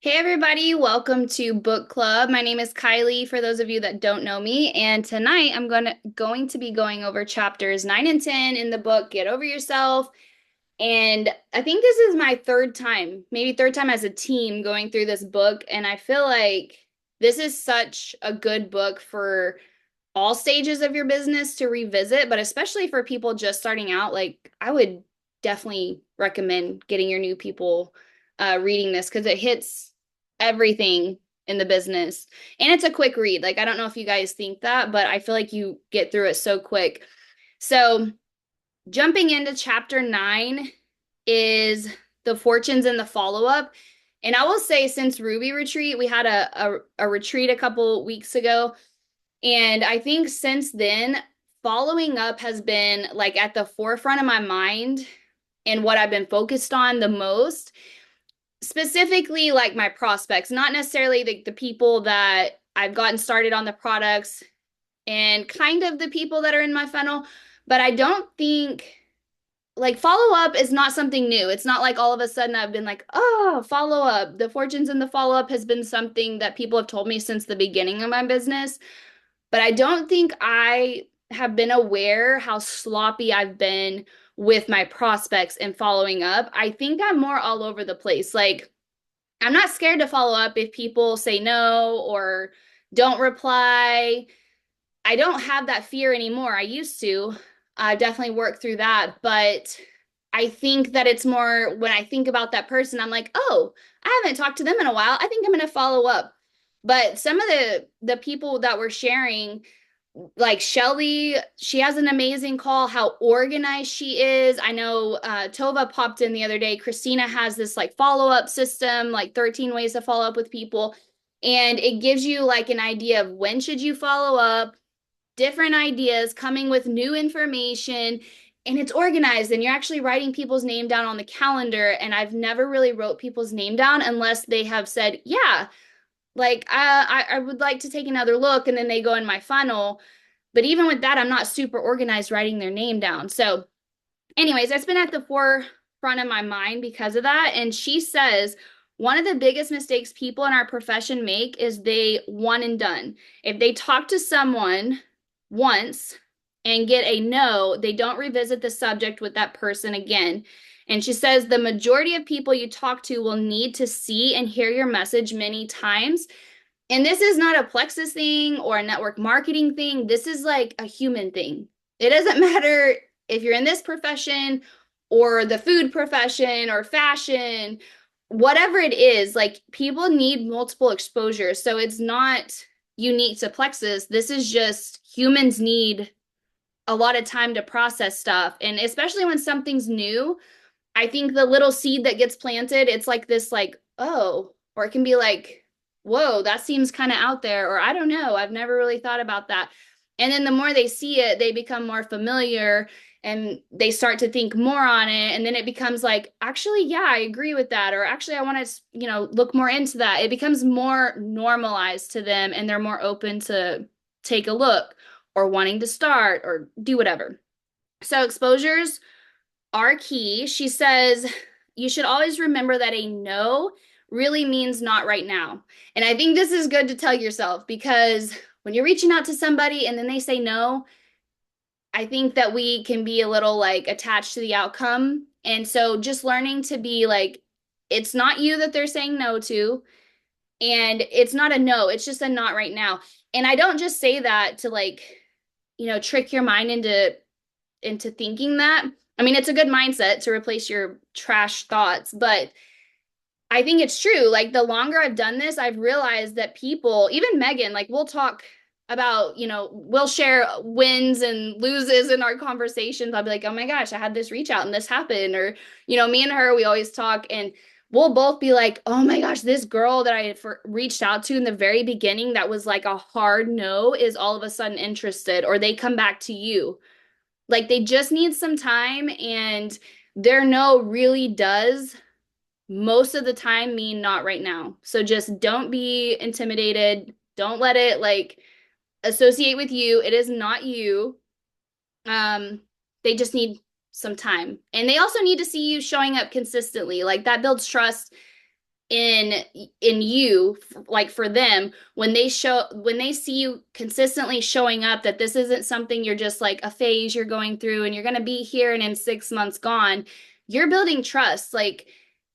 Hey everybody, welcome to Book Club. My name is Kylie for those of you that don't know me, and tonight I'm going to be going over chapters 9 and 10 in the book Get Over Yourself. And I think this is my third time, maybe third time as a team going through this book, and I feel like this is such a good book for all stages of your business to revisit, but especially for people just starting out. Like I would definitely recommend getting your new people reading this because it hits everything in the business. And it's a quick read. Like I don't know if you guys think that, but I feel like you get through it so quick. So, jumping into chapter 9 is the fortunes and the follow-up. And I will say since Ruby Retreat, we had a retreat a couple weeks ago, and I think since then, following up has been like at the forefront of my mind and what I've been focused on the most, specifically like my prospects, not necessarily the people that I've gotten started on the products and kind of the people that are in my funnel. But I don't think like follow up is not something new. It's not like all of a sudden I've been like, oh, follow up. The fortunes in the follow up has been something that people have told me since the beginning of my business. But I don't think I have been aware how sloppy I've been with my prospects and following up. I think I'm more all over the place. Like, I'm not scared to follow up if people say no or don't reply. I don't have that fear anymore. I used to. I definitely worked through that. But I think that it's more when I think about that person, I'm like, oh, I haven't talked to them in a while. I think I'm going to follow up. But some of the people that were sharing, like Shelly, she has an amazing call, how organized she is. I know Tova popped in the other day. Christina has this like follow-up system, like 13 ways to follow up with people. And it gives you like an idea of when should you follow up, different ideas, coming with new information, and it's organized and you're actually writing people's name down on the calendar. And I've never really wrote people's name down unless they have said, yeah, like I would like to take another look, and then they go in my funnel. But even with that, I'm not super organized writing their name down. So, anyways, that's been at the forefront of my mind because of that. And she says one of the biggest mistakes people in our profession make is they one and done. If they talk to someone once and get a no, they don't revisit the subject with that person again. And she says the majority of people you talk to will need to see and hear your message many times. And this is not a Plexus thing or a network marketing thing. This is like a human thing. It doesn't matter if you're in this profession or the food profession or fashion, whatever it is, like people need multiple exposures. So it's not unique to Plexus. This is just humans need a lot of time to process stuff. And especially when something's new, I think the little seed that gets planted, it's like this, like, oh, or it can be like, whoa, that seems kind of out there, or I don't know, I've never really thought about that. And then the more they see it, they become more familiar and they start to think more on it. And then it becomes like, actually, yeah, I agree with that. Or actually, I want to, look more into that. It becomes more normalized to them and they're more open to take a look or wanting to start or do whatever. So exposures are key. She says you should always remember that a no really means not right now. And I think this is good to tell yourself because when you're reaching out to somebody and then they say no, I think that we can be a little like attached to the outcome. And so just learning to be like, it's not you that they're saying no to, and it's not a no, it's just a not right now. And I don't just say that to like, trick your mind into thinking that. I mean, it's a good mindset to replace your trash thoughts, but I think it's true. Like the longer I've done this, I've realized that people, even Megan, like we'll talk about, we'll share wins and loses in our conversations. I'll be like, oh my gosh, I had this reach out and this happened. Or, me and her, we always talk and we'll both be like, oh my gosh, this girl that I reached out to in the very beginning that was like a hard no is all of a sudden interested, or they come back to you. Like they just need some time, and their no really does most of the time mean not right now. So just don't be intimidated. Don't let it like associate with you. It is not you. Um, they just need some time. And they also need to see you showing up consistently. Like that builds trust in you, like for them, when they see you consistently showing up, that this isn't something you're just like a phase you're going through and you're going to be here and in 6 months gone. You're building trust, like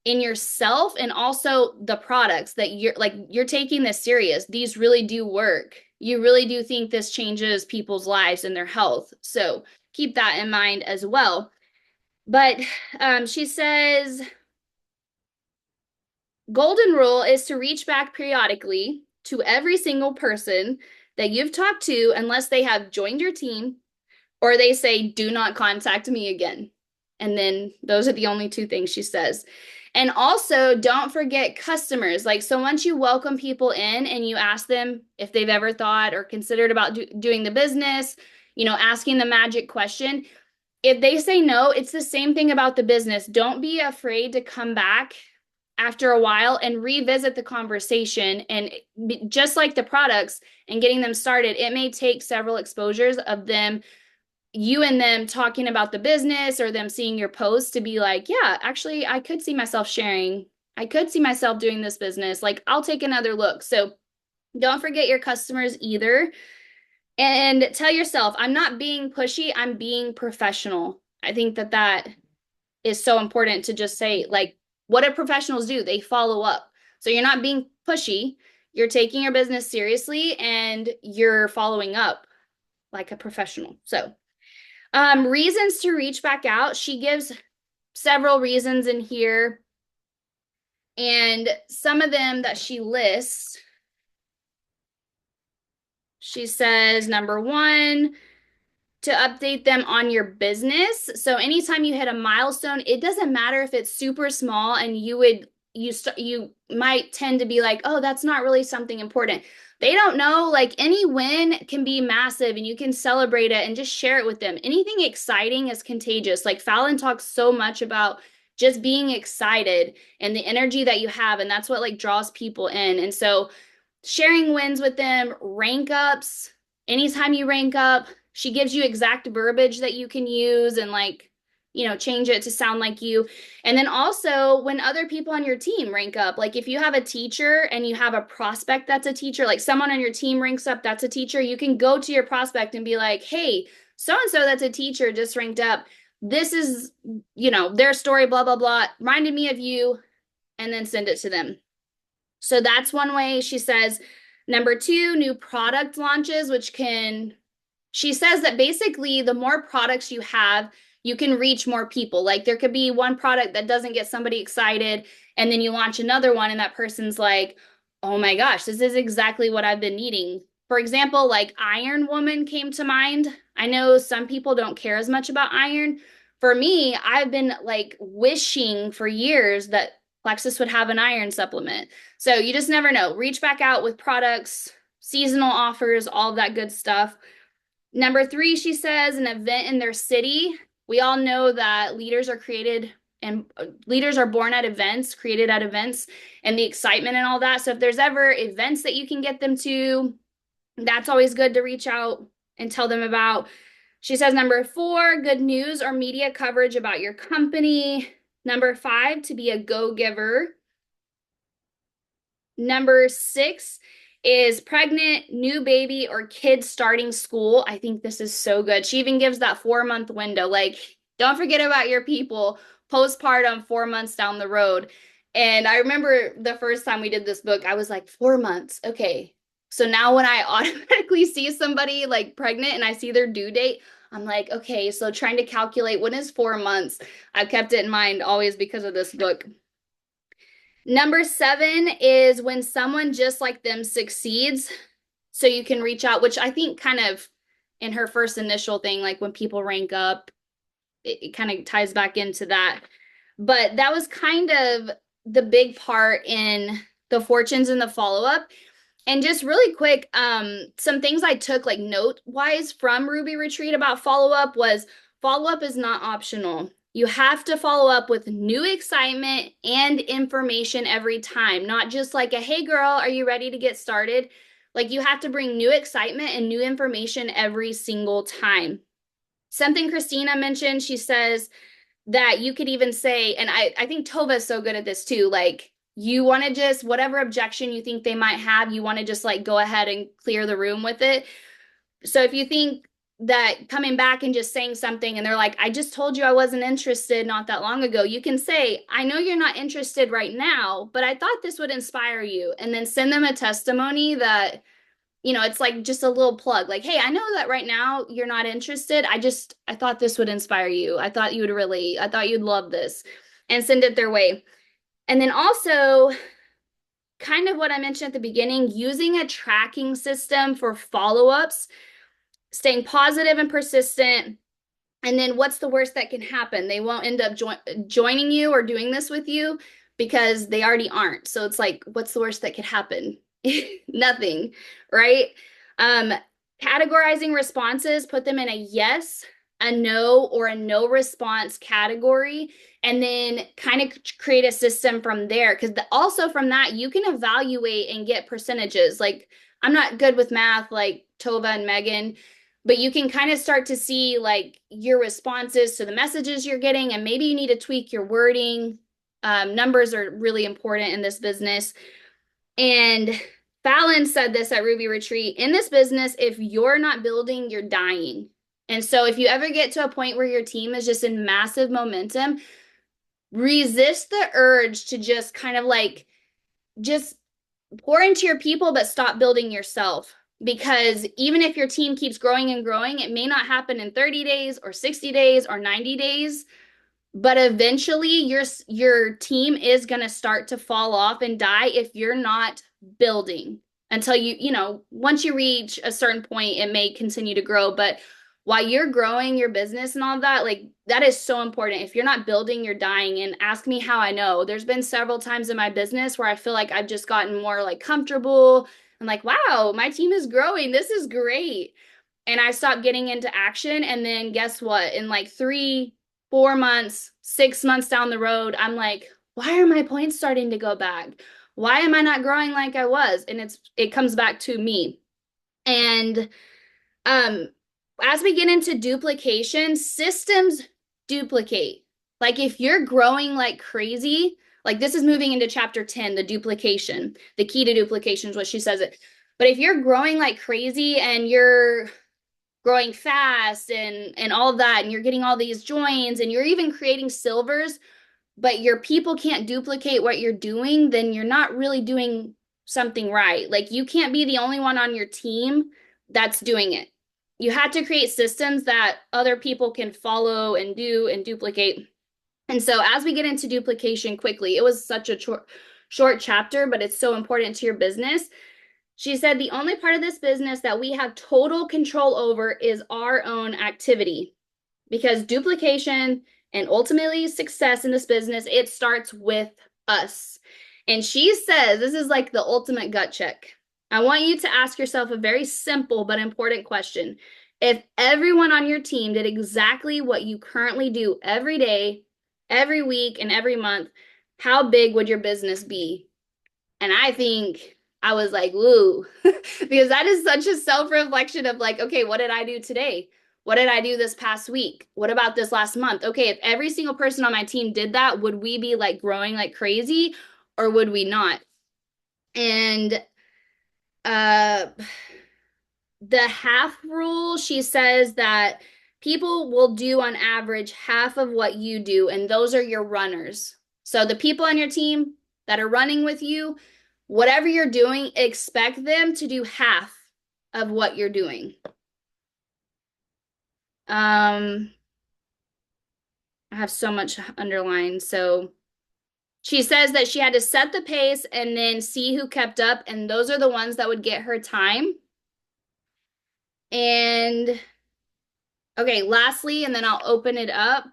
in yourself, and also the products, that you're taking this serious. These really do work. You really do think this changes people's lives and their health. So keep that in mind as well. But she says, golden rule is to reach back periodically to every single person that you've talked to, unless they have joined your team or they say, do not contact me again. And then those are the only two things she says. And also, don't forget customers. Like, so once you welcome people in and you ask them if they've ever thought or considered about doing the business, asking the magic question, if they say no, it's the same thing about the business. Don't be afraid to come back after a while and revisit the conversation. And just like the products and getting them started, it may take several exposures of them, you and them talking about the business or them seeing your post to be like, yeah, actually, I could see myself sharing. I could see myself doing this business. Like, I'll take another look. So don't forget your customers either. And tell yourself, I'm not being pushy, I'm being professional. I think that is so important to just say, like, what do professionals do? They follow up. So you're not being pushy, you're taking your business seriously, and you're following up like a professional. So reasons to reach back out. She gives several reasons in here, and some of them that she lists, she says, number one, to update them on your business. So anytime you hit a milestone, it doesn't matter if it's super small, and you might tend to be like, oh, that's not really something important. They don't know, like, any win can be massive and you can celebrate it and just share it with them. Anything exciting is contagious. Like, Fallon talks so much about just being excited and the energy that you have, and that's what like draws people in. And so sharing wins with them, rank ups, anytime you rank up, she gives you exact verbiage that you can use and like, change it to sound like you. And then also when other people on your team rank up, like if you have a teacher and you have a prospect that's a teacher, like someone on your team ranks up, that's a teacher, you can go to your prospect and be like, hey, so-and-so that's a teacher just ranked up. This is, their story, blah, blah, blah, reminded me of you, and then send it to them. So that's one way. She says, number two, new product launches, she says that basically the more products you have, you can reach more people. Like, there could be one product that doesn't get somebody excited, and then you launch another one and that person's like, oh my gosh, this is exactly what I've been needing. For example, like Iron Woman came to mind. I know some people don't care as much about iron. For me, I've been like wishing for years that Plexus would have an iron supplement. So you just never know. Reach back out with products, seasonal offers, all of that good stuff. Number three, she says, an event in their city. We all know that leaders are created and leaders are born at events, created at events, and the excitement and all that. So if there's ever events that you can get them to, that's always good to reach out and tell them about. She says, number four, good news or media coverage about your company. Number five, to be a go-giver. Number six is pregnant, new baby, or kids starting school. I think this is so good. She even gives that 4-month window. Like, don't forget about your people postpartum 4 months down the road. And I remember the first time we did this book, I was like, 4 months. Okay. So now when I automatically see somebody like pregnant and I see their due date, I'm like, okay, so trying to calculate when is 4 months. I've kept it in mind always because of this book. Number seven is when someone just like them succeeds. So you can reach out, which I think kind of in her first initial thing, like when people rank up, it kind of ties back into that. But that was kind of the big part in the fortunes and the follow-up. And just really quick, some things I took like note-wise from Ruby Retreat about follow-up was follow-up is not optional. You have to follow up with new excitement and information every time, not just like a, hey girl, are you ready to get started? Like, you have to bring new excitement and new information every single time. Something Christina mentioned, she says that you could even say, and I think Tova is so good at this too, like, You want to just, whatever objection you think they might have, you want to just like go ahead and clear the room with it. So if you think that coming back and just saying something and they're like, I just told you I wasn't interested not that long ago, you can say, I know you're not interested right now, but I thought this would inspire you. And then send them a testimony that, it's like just a little plug, like, hey, I know that right now you're not interested. I thought this would inspire you. I thought you'd love this, and send it their way. And then also, kind of what I mentioned at the beginning, using a tracking system for follow-ups, staying positive and persistent. And then what's the worst that can happen? They won't end up joining you or doing this with you because they already aren't. So it's like, what's the worst that could happen? Nothing, right? Um, Categorizing responses, put them in a yes, a no, or a no response category, and then kind of create a system from there. Because also from that, you can evaluate and get percentages. Like, I'm not good with math like Tova and Megan, but you can kind of start to see like your responses to the messages you're getting, and maybe you need to tweak your wording. Numbers are really important in this business. And Fallon said this at Ruby Retreat, in this business, if you're not building, you're dying. And so if you ever get to a point where your team is just in massive momentum, resist the urge to just kind of like just pour into your people, but stop building yourself. Because even if your team keeps growing and growing, it may not happen in 30 days or 60 days or 90 days, but eventually your team is going to start to fall off and die if you're not building until once you reach a certain point, it may continue to grow. But while you're growing your business and all that, like that is so important. If you're not building, you're dying. And ask me how I know. There's been several times in my business where I feel like I've just gotten more like comfortable. I'm like, wow, my team is growing. This is great. And I stopped getting into action. And then guess what? In like 3, 4 months, 6 months down the road, I'm like, why are my points starting to go back? Why am I not growing like I was? And it comes back to me. And um as we get into duplication, systems duplicate. Like if you're growing like crazy, like this is moving into chapter 10, the duplication, the key to duplication is what she says it. But if you're growing like crazy and you're growing fast and all of that, and you're getting all these joins and you're even creating silvers, but your people can't duplicate what you're doing, then you're not really doing something right. Like you can't be the only one on your team that's doing it. You have to create systems that other people can follow and do and duplicate. And so as we get into duplication quickly, it was such a short chapter, but it's so important to your business. She said, the only part of this business that we have total control over is our own activity, because duplication and ultimately success in this business, it starts with us. And she says, this is like the ultimate gut check. I want you to ask yourself a very simple but important question. If everyone on your team did exactly what you currently do every day, every week, and every month, how big would your business be? And I think I was like, woo, because that is such a self-reflection of like, okay, what did I do today? What did I do this past week? What about this last month? Okay, if every single person on my team did that, would we be like growing like crazy or would we not? And uh the half rule, she says that people will do on average half of what you do, and those are your runners. So the people on your team that are running with you, whatever you're doing, expect them to do half of what you're doing. I have so much underlined. So she says that she had to set the pace and then see who kept up, and those are the ones that would get her time. And okay, lastly, and then I'll open it up.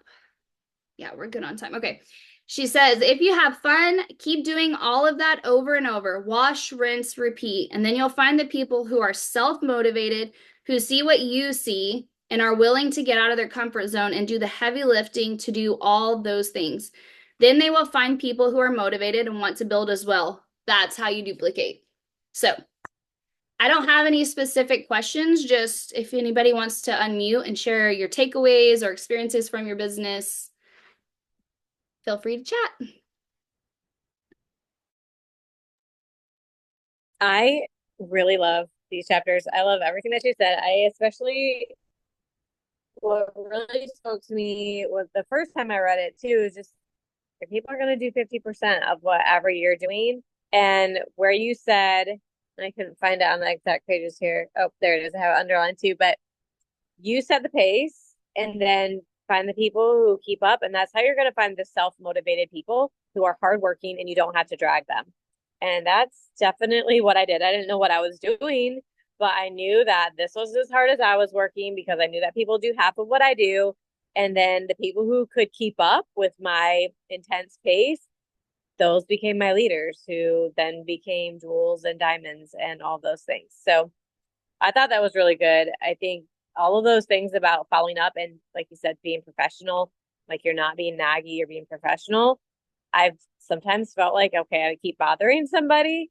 Yeah, we're good on time. Okay. She says, if you have fun, keep doing all of that over and over. Wash, rinse, repeat. And then you'll find the people who are self-motivated, who see what you see, and are willing to get out of their comfort zone and do the heavy lifting to do all those things. Then they will find people who are motivated and want to build as well. That's how you duplicate. So I don't have any specific questions, just if anybody wants to unmute and share your takeaways or experiences from your business, feel free to chat. I really love these chapters. I love everything that you said. I especially what really spoke to me was the first time I read it too, is just if people are going to do 50% of whatever you're doing, and where you said, and I couldn't find it on the exact pages here. Oh, there it is. I have it underlined too, but you set the pace and then find the people who keep up. And that's how you're going to find the self-motivated people who are hardworking and you don't have to drag them. And that's definitely what I did. I didn't know what I was doing, but I knew that this was as hard as I was working because I knew that people do half of what I do. And then the people who could keep up with my intense pace, those became my leaders who then became jewels and diamonds and all those things. So I thought that was really good. I think all of those things about following up and, like you said, being professional, like you're not being naggy, you're being professional. I've sometimes felt like, okay, I keep bothering somebody,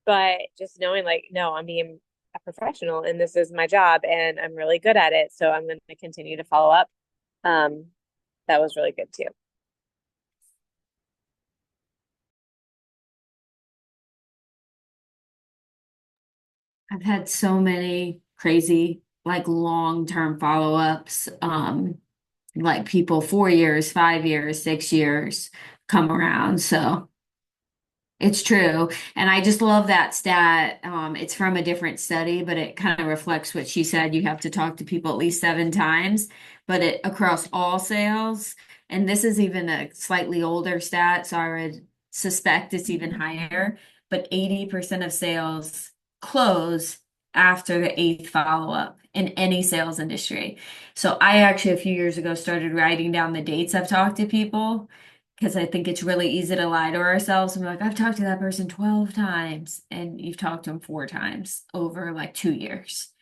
but just knowing, like, no, I'm being a professional and this is my job and I'm really good at it. So I'm going to continue to follow up. Um, that was really good too. I've had so many crazy, like long-term follow-ups, like people 4 years, 5 years, 6 years come around. So it's true. And I just love that stat. It's from a different study, but it kind of reflects what she said. You have to talk to people at least 7 times, but it across all sales. And this is even a slightly older stat, so I would suspect it's even higher. But 80% of sales close after the eighth follow-up in any sales industry. So I actually a few years ago started writing down the dates I've talked to people because I think it's really easy to lie to ourselves and be like, I've talked to that person 12 times and you've talked to them 4 times over like 2 years.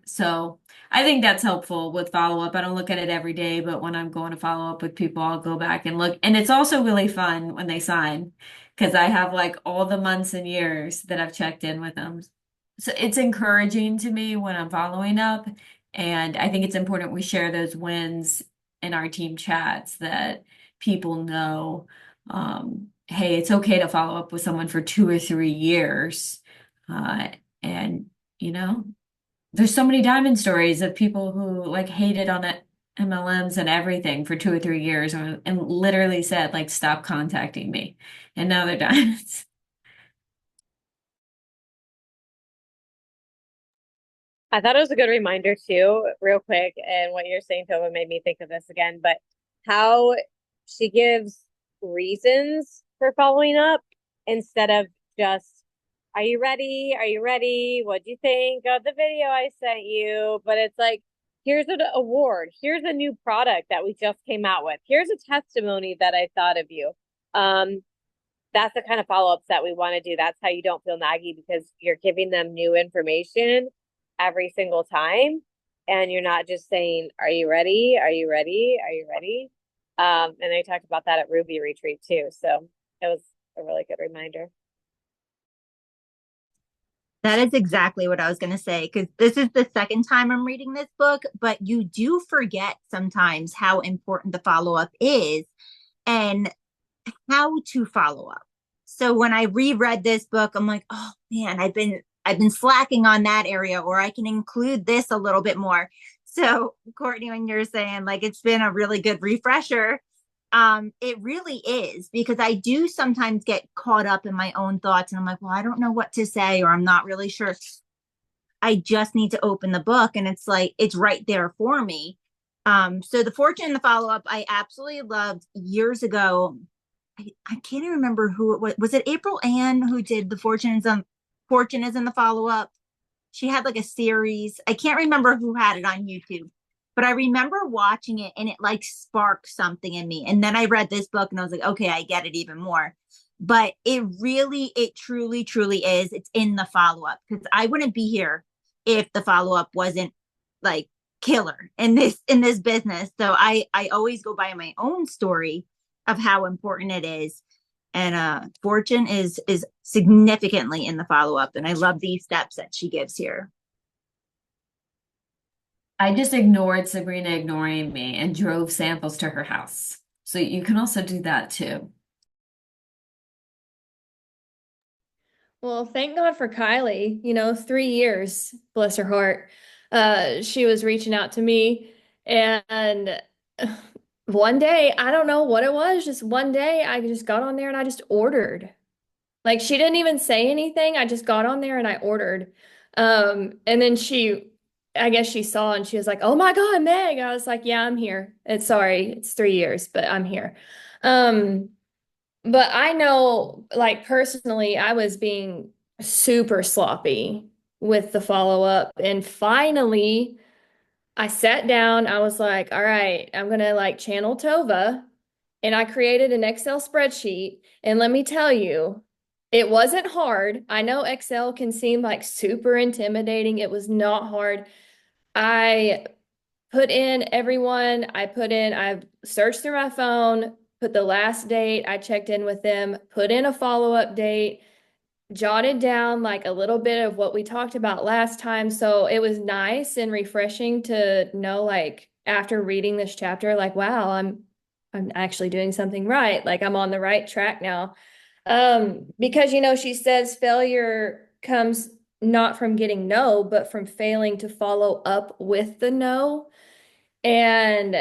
So I think that's helpful with follow up. I don't look at it every day, but when I'm going to follow up with people, I'll go back and look. And it's also really fun when they sign because I have like all the months and years that I've checked in with them. So it's encouraging to me when I'm following up. And I think it's important we share those wins in our team chats that people know, hey, it's okay to follow up with someone for 2 or 3 years. Uh, and, you know, there's so many diamond stories of people who like hated on it. MLMs and everything for 2 or 3 years and literally said like stop contacting me and now they're diamonds. I thought it was a good reminder too, real quick, and what you're saying, Tova, made me think of this again, but how she gives reasons for following up instead of just, are you ready? Are you ready? What do you think of the video I sent you? But it's like, here's an award. Here's a new product that we just came out with. Here's a testimony that I thought of you. Um, that's the kind of follow-ups that we want to do. That's how you don't feel naggy because you're giving them new information every single time. And you're not just saying, are you ready? Are you ready? Are you ready? And I talked about that at Ruby Retreat too. So it was a really good reminder. That is exactly what I was going to say because this is the second time I'm reading this book, but you do forget sometimes how important the follow up is and how to follow up. So when I reread this book, I'm like, oh man, I've been slacking on that area, or I can include this a little bit more. So Courtney, when you're saying like it's been a really good refresher, it really is because I do sometimes get caught up in my own thoughts and I'm like, well, I don't know what to say, or I'm not really sure. I just need to open the book and it's like it's right there for me. So the fortune and the follow up I absolutely loved years ago. I can't even remember who it was. Was it April Ann who did the Fortune is in the follow up? She had like a series. I can't remember who had it on YouTube, but I remember watching it and it like sparked something in me. And then I read this book and I was like, okay, I get it even more. But it truly, truly is. It's in the follow up because I wouldn't be here if the follow up wasn't like killer in this business. So I always go by my own story of how important it is. And Fortune is significantly in the follow up, and I love these steps that she gives here. I just ignored Sabrina ignoring me and drove samples to her house. So you can also do that too. Well, thank God for Kylie. 3 years, bless her heart. She was reaching out to me, and one day, I don't know what it was, just one day I just got on there and I just ordered. Like she didn't even say anything. I just got on there and I ordered. And then I guess she saw and she was like, "Oh my God, Meg." I was like, "Yeah, I'm here. It's 3 years, but I'm here." Um, but I know, like personally, I was being super sloppy with the follow-up. And finally, I sat down, I was like, all right, I'm gonna like channel Tova. And I created an Excel spreadsheet. And let me tell you, it wasn't hard. I know Excel can seem like super intimidating. It was not hard. I put in everyone, I searched through my phone, put the last date, I checked in with them, put in a follow-up date, jotted down like a little bit of what we talked about last time. So it was nice and refreshing to know, like after reading this chapter, like, wow, I'm actually doing something right. Like I'm on the right track now. Because she says failure comes not from getting no, but from failing to follow up with the no. And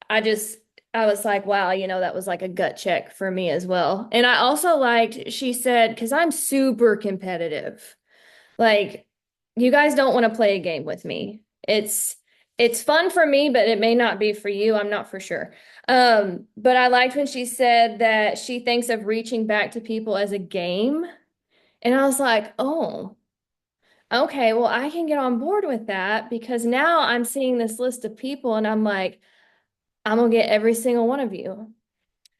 I just, I was like, wow, that was like a gut check for me as well. And I also liked, she said, because I'm super competitive. Like, you guys don't want to play a game with me. It's fun for me, but it may not be for you. I'm not for sure. But I liked when she said that she thinks of reaching back to people as a game. And I was like, oh, okay, well, I can get on board with that because now I'm seeing this list of people and I'm like, I'm gonna get every single one of you.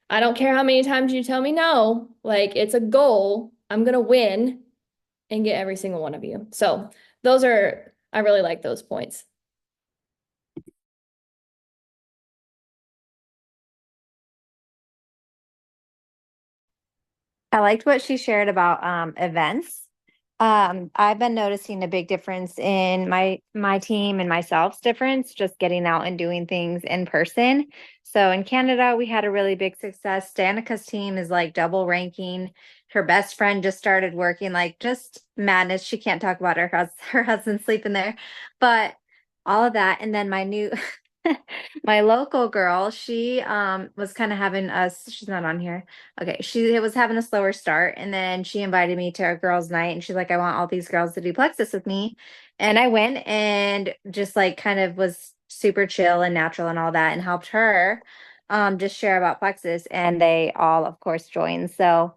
I don't care how many times you tell me no, like it's a goal. I'm gonna win and get every single one of you. So I really like those points. I liked what she shared about events. I've been noticing a big difference in my team and myself's difference, just getting out and doing things in person. So in Canada, we had a really big success. Danica's team is like double ranking. Her best friend just started working, like just madness. She can't talk about her husband sleeping there, but all of that. And then my new my local girl, she was kind of having us, she's not on here. Okay, she was having a slower start, and then she invited me to a girls' night, and she's like, "I want all these girls to do Plexus with me," and I went and just like kind of was super chill and natural and all that, and helped her just share about Plexus, and they all, of course, joined. So,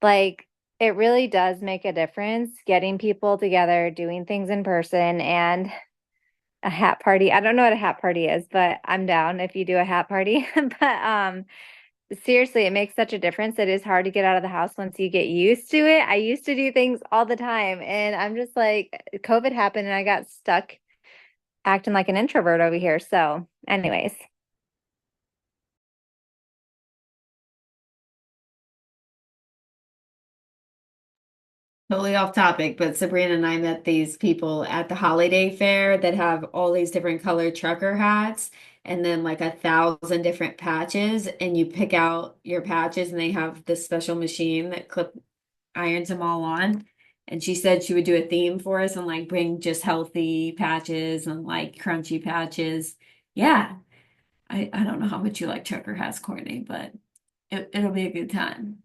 like, it really does make a difference getting people together, doing things in person, and a hat party. I don't know what a hat party is, but I'm down if you do a hat party. But seriously, it makes such a difference. It is hard to get out of the house once you get used to it. I used to do things all the time, and I'm just like, COVID happened and I got stuck acting like an introvert over here. So, anyways. Totally off topic, but Sabrina and I met these people at the holiday fair that have all these different colored trucker hats and then like 1,000 different patches, and you pick out your patches and they have this special machine that clip irons them all on. And she said she would do a theme for us and like bring just healthy patches and like crunchy patches. Yeah. I don't know how much you like trucker hats, Courtney, but it'll be a good time.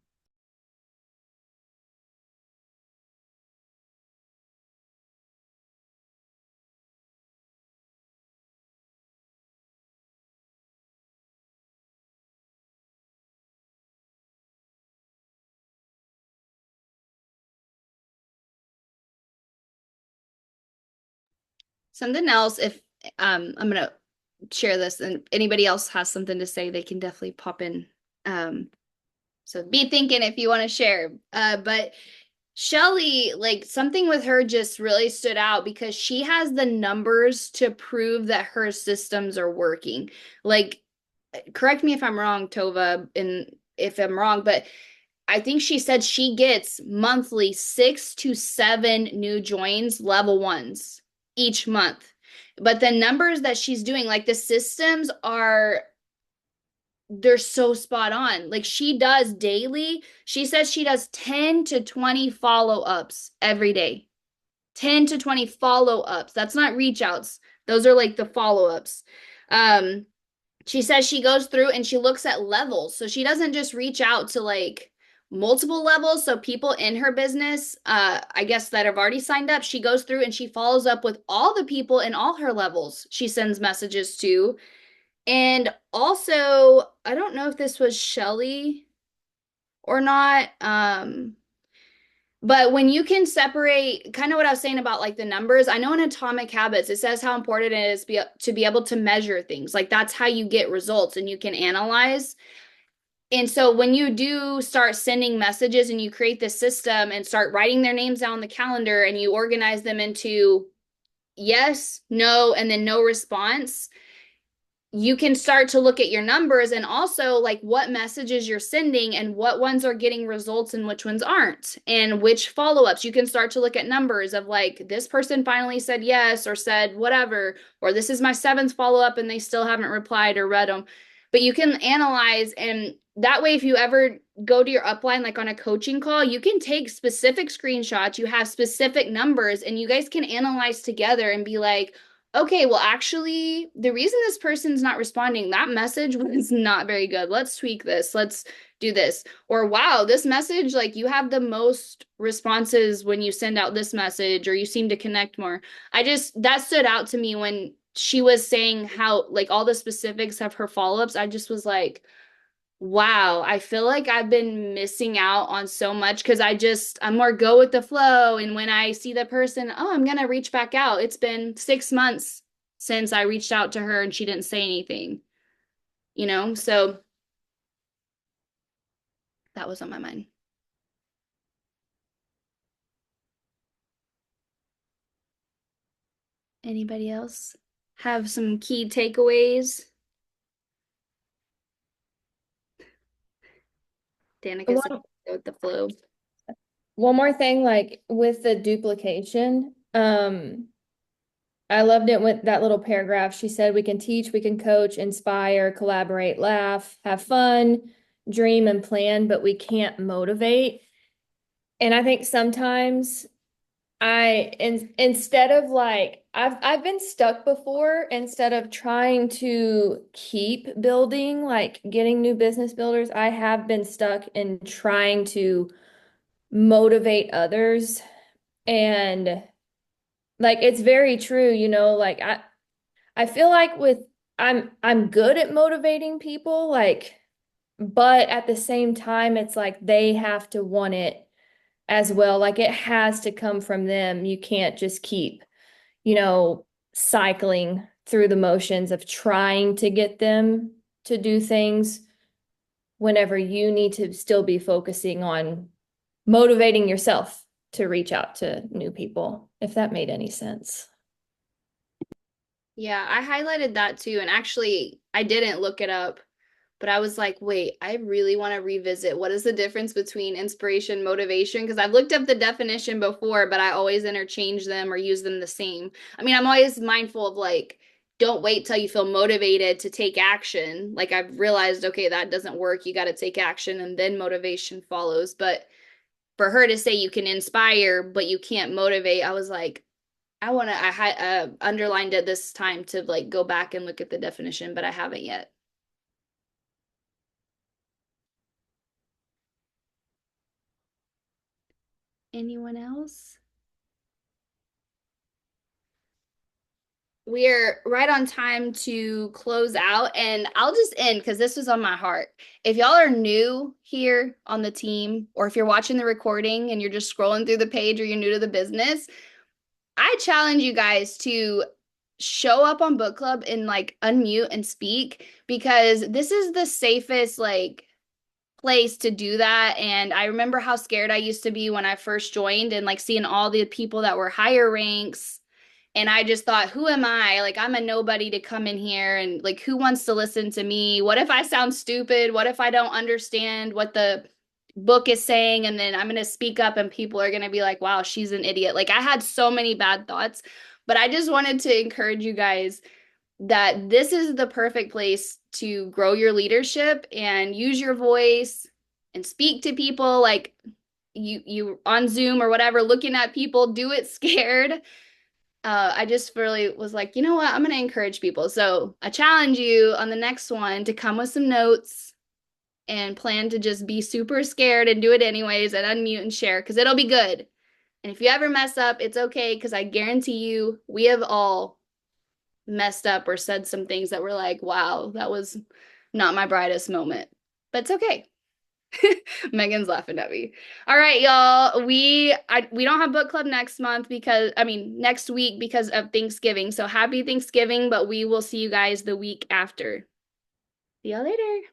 Something else, if I'm gonna share this and anybody else has something to say, they can definitely pop in. So be thinking if you want to share. But Shelly, like something with her just really stood out because she has the numbers to prove that her systems are working. Like, correct me if I'm wrong, Tova, and if I'm wrong, but I think she said she gets monthly 6 to 7 new joins, level ones each month. But the numbers that she's doing, like the systems are they're so spot on. Like she does daily. She says she does 10 to 20 follow-ups every day. 10 to 20 follow-ups. That's not reach outs. Those are like the follow-ups. She says she goes through and she looks at levels. So she doesn't just reach out to like multiple levels. So people in her business, I guess that have already signed up, she goes through and she follows up with all the people in all her levels she sends messages to. And also, I don't know if this was Shelly or not. But when you can separate, kind of what I was saying about like the numbers, I know in Atomic Habits, it says how important it is to be able to measure things. Like that's how you get results and you can analyze. And so when you do start sending messages and you create this system and start writing their names down on the calendar and you organize them into yes, no, and then no response, you can start to look at your numbers and also like what messages you're sending and what ones are getting results and which ones aren't, and which follow-ups. You can start to look at numbers of like this person finally said yes or said whatever, or this is my 7th follow-up and they still haven't replied or read them. But you can analyze, and that way if you ever go to your upline like on a coaching call, you can take specific screenshots, you have specific numbers, and you guys can analyze together and be like, okay, well, actually, the reason this person's not responding, that message was not very good. Let's tweak this. Let's do this. Or, wow, this message, like you have the most responses when you send out this message, or you seem to connect more. That stood out to me when she was saying how, like, all the specifics of her follow-ups. I just was like, wow, I feel like I've been missing out on so much because I'm more go with the flow. And when I see the person, oh, I'm going to reach back out. It's been 6 months since I reached out to her and she didn't say anything, So that was on my mind. Anybody else have some key takeaways? Danica said One, go with the flow. one more thing, like with the duplication, I loved it with that little paragraph. She said, we can teach, we can coach, inspire, collaborate, laugh, have fun, dream and plan, but we can't motivate. And I think sometimes instead of like, I've been stuck before, instead of trying to keep building, like getting new business builders, I have been stuck in trying to motivate others. And like, it's very true, like I feel like I'm good at motivating people, like, but at the same time, it's like they have to want it as well. Like it has to come from them. You can't just keep, cycling through the motions of trying to get them to do things whenever you need to still be focusing on motivating yourself to reach out to new people, if that made any sense. Yeah, I highlighted that too. And actually, I didn't look it up, but I was like, wait, I really want to revisit what is the difference between inspiration, motivation? Because I've looked up the definition before, but I always interchange them or use them the same. I mean, I'm always mindful of like, don't wait till you feel motivated to take action. Like I've realized, okay, that doesn't work. You got to take action and then motivation follows. But for her to say you can inspire, but you can't motivate, I was like, I underlined it this time to like go back and look at the definition, but I haven't yet. Anyone else? We're right on time to close out, and I'll just end because this was on my heart. If y'all are new here on the team, or if you're watching the recording and you're just scrolling through the page or you're new to the business, I challenge you guys to show up on book club and like unmute and speak, because this is the safest like place to do that. And I remember how scared I used to be when I first joined and like seeing all the people that were higher ranks. And I just thought, who am I? Like, I'm a nobody to come in here, and like, who wants to listen to me? What if I sound stupid? What if I don't understand what the book is saying? And then I'm going to speak up and people are going to be like, wow, she's an idiot. Like, I had so many bad thoughts, but I just wanted to encourage you guys, that this is the perfect place to grow your leadership and use your voice and speak to people like you on Zoom or whatever, looking at people, do it scared. I just really was like, you know what? I'm going to encourage people. So I challenge you on the next one to come with some notes and plan to just be super scared and do it anyways and unmute and share because it'll be good. And if you ever mess up, it's okay because I guarantee you we have all messed up or said some things that were like, wow, that was not my brightest moment. But it's okay. Megan's laughing at me. All right, y'all. We don't have book club next week because of Thanksgiving. So happy Thanksgiving, but we will see you guys the week after. See y'all later.